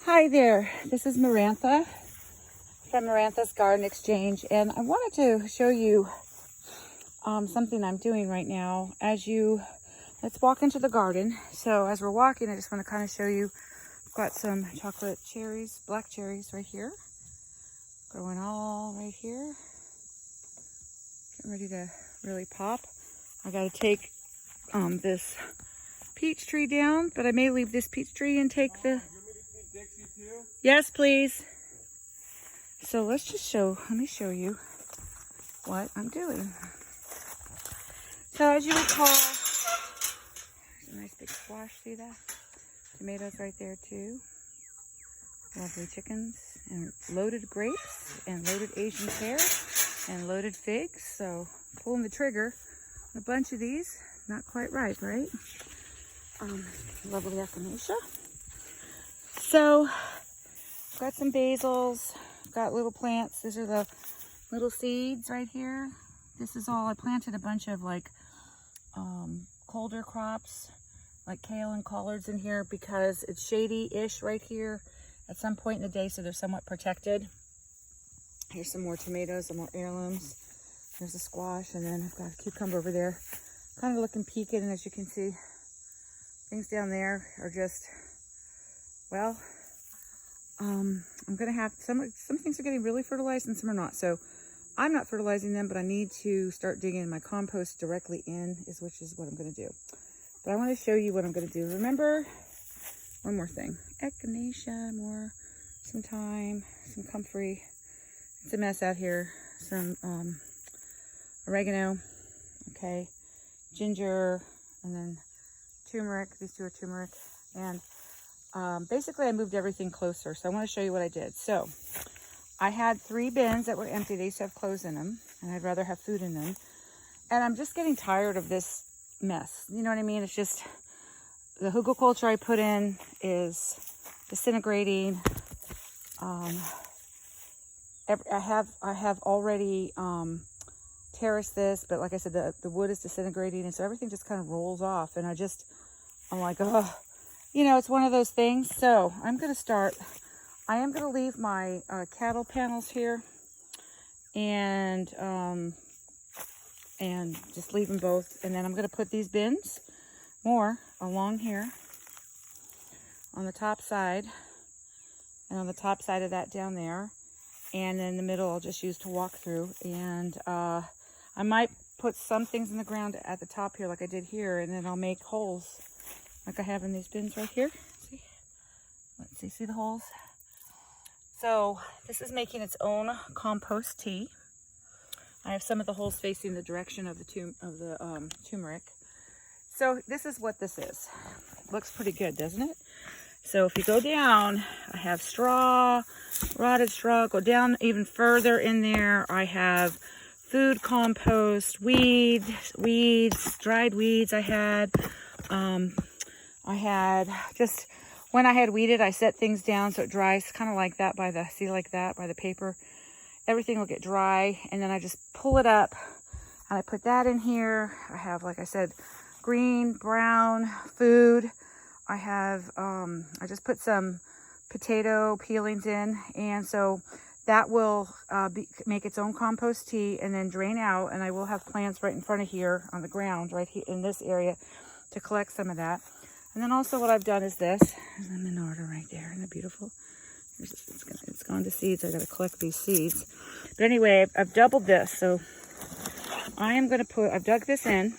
Hi there, this is Marantha from Marantha's Garden Exchange, and I wanted to show you something I'm doing right now. Let's walk into the garden. So as we're walking, I just want to kind of show you, I've got some chocolate cherries, black cherries right here, growing all right here, getting ready to really pop. I got to take this peach tree down, but I may leave this peach tree and take the... Yes, please. So let me show you what I'm doing. So as you recall, there's a nice big squash, see that? Tomatoes right there too. Lovely chickens and loaded grapes and loaded Asian pear and loaded figs. So pulling the trigger on a bunch of these, not quite ripe, right? Lovely echinacea. So got some basils, got little plants. These are the little seeds right here. This is all, I planted a bunch of like colder crops like kale and collards in here because it's shady-ish right here at some point in the day, so they're somewhat protected. Here's some more tomatoes, some more heirlooms. There's a squash, and then I've got a cucumber over there. Kind of looking peaked, and as you can see, things down there are just, well, I'm gonna have some things are getting really fertilized and some are not. So I'm not fertilizing them, but I need to start digging my compost directly in, which is what I'm gonna do. But I want to show you what I'm gonna do. Remember, one more thing: echinacea, some thyme, some comfrey. It's a mess out here. Some oregano, okay, ginger, and then turmeric. These two are turmeric, and basically I moved everything closer. So I want to show you what I did. So I had 3 bins that were empty. They used to have clothes in them, and I'd rather have food in them. And I'm just getting tired of this mess. You know what I mean? It's just the hugelkultur I put in is disintegrating. I have already terraced this, but like I said, the wood is disintegrating, and so everything just kind of rolls off. And I'm like, oh. You know, it's one of those things. So I am going to leave my cattle panels here and just leave them both. And then I'm going to put these bins more along here on the top side and on the top side of that down there. And then the middle I'll just use to walk through. And I might put some things in the ground at the top here like I did here, and then I'll make holes like I have in these bins right here. See? Let's see the holes? So this is making its own compost tea. I have some of the holes facing the direction of the turmeric. So this is what this is. Looks pretty good, doesn't it? So if you go down, I have straw, rotted straw. Go down even further in there, I have food compost, weeds, dried weeds I had. Just, when I had weeded, I set things down so it dries, kind of like that by the paper. Everything will get dry, and then I just pull it up, and I put that in here. I have, like I said, green, brown food. I have, I just put some potato peelings in, and so that will make its own compost tea and then drain out, and I will have plants right in front of here on the ground, right here in this area, to collect some of that. And then also what I've done is this. There's the Minarda right there. Isn't that beautiful? It's gone to seeds. I got to collect these seeds. But anyway, I've doubled this. So I've dug this in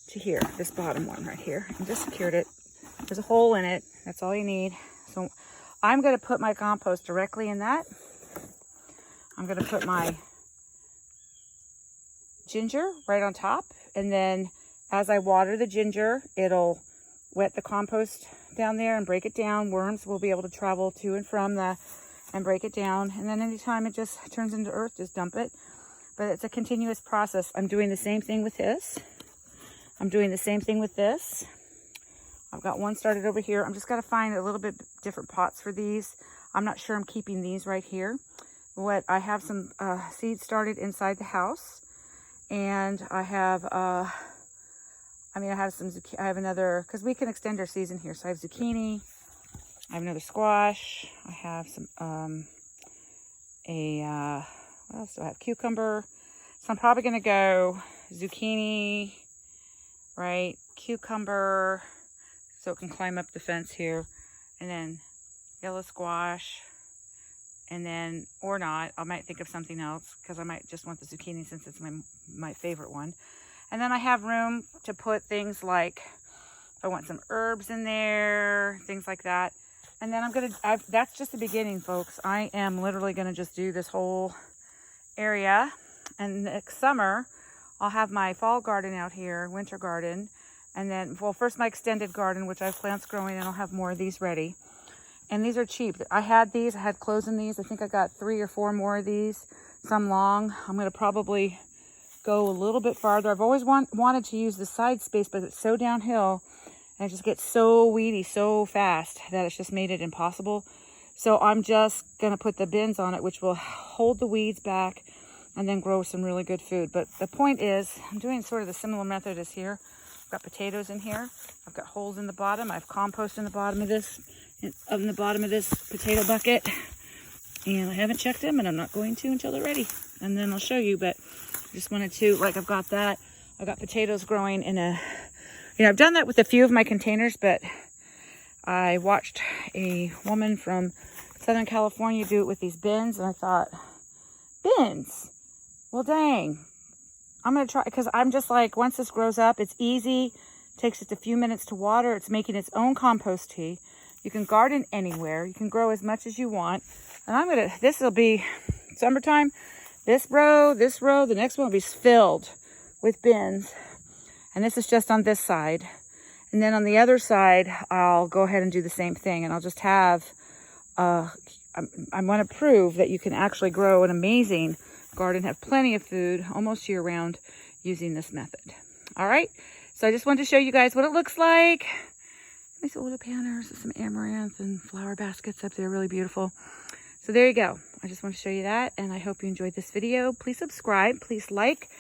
to here, this bottom one right here, and just secured it. There's a hole in it. That's all you need. So I'm going to put my compost directly in that. I'm going to put my ginger right on top, and then as I water the ginger, it'll wet the compost down there and break it down. Worms will be able to travel to and from and break it down. And then anytime it just turns into earth, just dump it. But it's a continuous process. I'm doing the same thing with this. I'm doing the same thing with this. I've got one started over here. I'm just got to find a little bit different pots for these. I'm not sure I'm keeping these right here. I have some seeds started inside the house. And I have I have another, because we can extend our season here. So I have zucchini, I have another squash. I have some, what else do I have? Cucumber. So I'm probably going to go zucchini, right? Cucumber, so it can climb up the fence here. And then yellow squash. And then, or not, I might think of something else because I might just want the zucchini since it's my favorite one. And then I have room to put things like, if I want some herbs in there, things like that. And then that's just the beginning, folks. I am literally going to just do this whole area. And next summer, I'll have my fall garden out here, winter garden. And then, well, first my extended garden, which I have plants growing, and I'll have more of these ready. And these are cheap. I had clothes in these. I think I got 3 or 4 more of these, some long. I'm going to probably go a little bit farther. I've always wanted to use the side space, but it's so downhill. And it just gets so weedy so fast that it's just made it impossible. So I'm just going to put the bins on it, which will hold the weeds back and then grow some really good food. But the point is, I'm doing sort of the similar method as here. I've got potatoes in here. I've got holes in the bottom. I have compost in the bottom of this, potato bucket. And I haven't checked them, and I'm not going to until they're ready. And then I'll show you, but I just wanted to, like, I've got that. I've got potatoes growing in a... I've done that with a few of my containers, but I watched a woman from Southern California do it with these bins, and I thought, bins? Well, dang. I'm going to try, because I'm just like, once this grows up, it's easy. It takes just a few minutes to water. It's making its own compost tea. You can garden anywhere. You can grow as much as you want. And this will be summertime. This row, the next one will be filled with bins. And this is just on this side. And then on the other side, I'll go ahead and do the same thing. And I'll just have, I want to prove that you can actually grow an amazing garden, have plenty of food almost year round using this method. All right. So I just wanted to show you guys what it looks like. Nice little planters, some amaranth and flower baskets up there. Really beautiful. So there you go. I just want to show you that. And I hope you enjoyed this video. Please subscribe. Please like.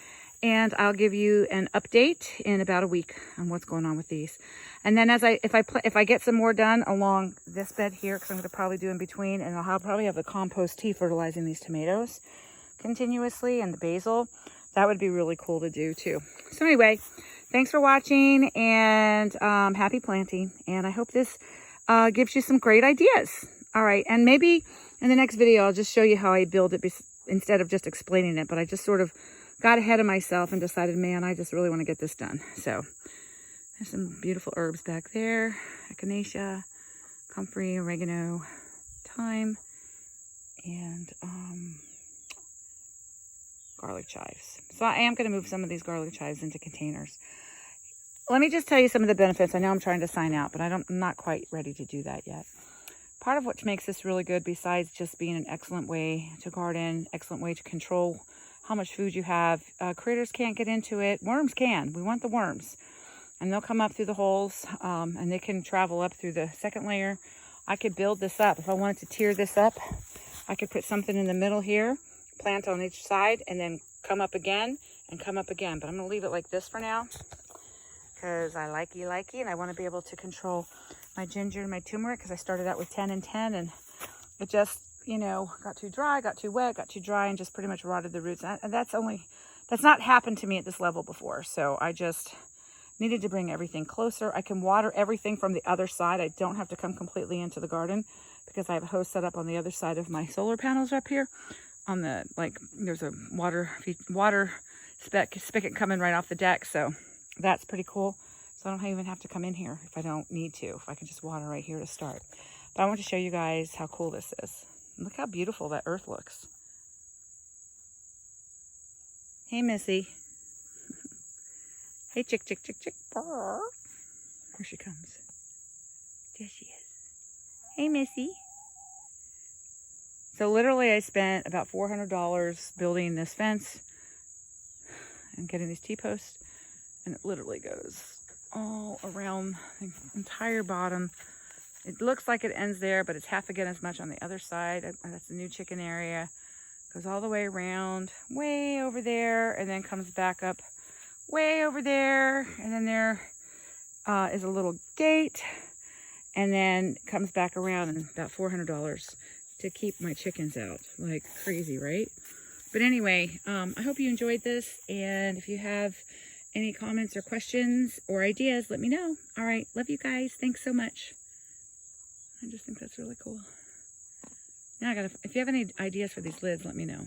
And I'll give you an update in about a week on what's going on with these. And then if I get some more done along this bed here, because I'm going to probably do in between, and I'll probably have the compost tea fertilizing these tomatoes continuously and the basil. That would be really cool to do too. So anyway, thanks for watching, and happy planting. And I hope this gives you some great ideas. All right, and maybe in the next video I'll just show you how I build it instead of just explaining it. But I just sort of got ahead of myself and decided, man, I just really want to get this done. So there's some beautiful herbs back there. Echinacea, comfrey, oregano, thyme, and garlic chives. So I am going to move some of these garlic chives into containers. Let me just tell you some of the benefits. I know I'm trying to sign out, but I'm not quite ready to do that yet. Part of what makes this really good, besides just being an excellent way to garden, excellent way to control how much food you have. Critters can't get into it. Worms can. We want the worms. And they'll come up through the holes, and they can travel up through the second layer. I could build this up. If I wanted to tier this up, I could put something in the middle here, plant on each side, and then come up again and come up again. But I'm going to leave it like this for now because I likey, and I want to be able to control my ginger and my turmeric, because I started out with 10 and 10, and it just, got too dry, got too wet, got too dry, and just pretty much rotted the roots. And that's not happened to me at this level before. So I just needed to bring everything closer. I can water everything from the other side. I don't have to come completely into the garden because I have a hose set up on the other side of my solar panels up here. On the, there's a water spigot coming right off the deck. So that's pretty cool. So I don't even have to come in here if I don't need to, if I can just water right here to start. But I want to show you guys how cool this is. Look how beautiful that earth looks. Hey, Missy. Hey, chick. Here she comes. There she is. Hey, Missy. So literally I spent about $400 building this fence and getting these T-posts. And it literally goes all around the entire bottom. It looks like it ends there, but it's half again as much on the other side. That's the new chicken area. Goes all the way around, way over there, and then comes back up way over there. And then there is a little gate. and then comes back around and about $400 to keep my chickens out. Like crazy, right? But anyway, I hope you enjoyed this, and if you have any comments or questions or ideas, let me know. All right, love you guys. Thanks so much. I just think that's really cool. Now if you have any ideas for these lids, let me know.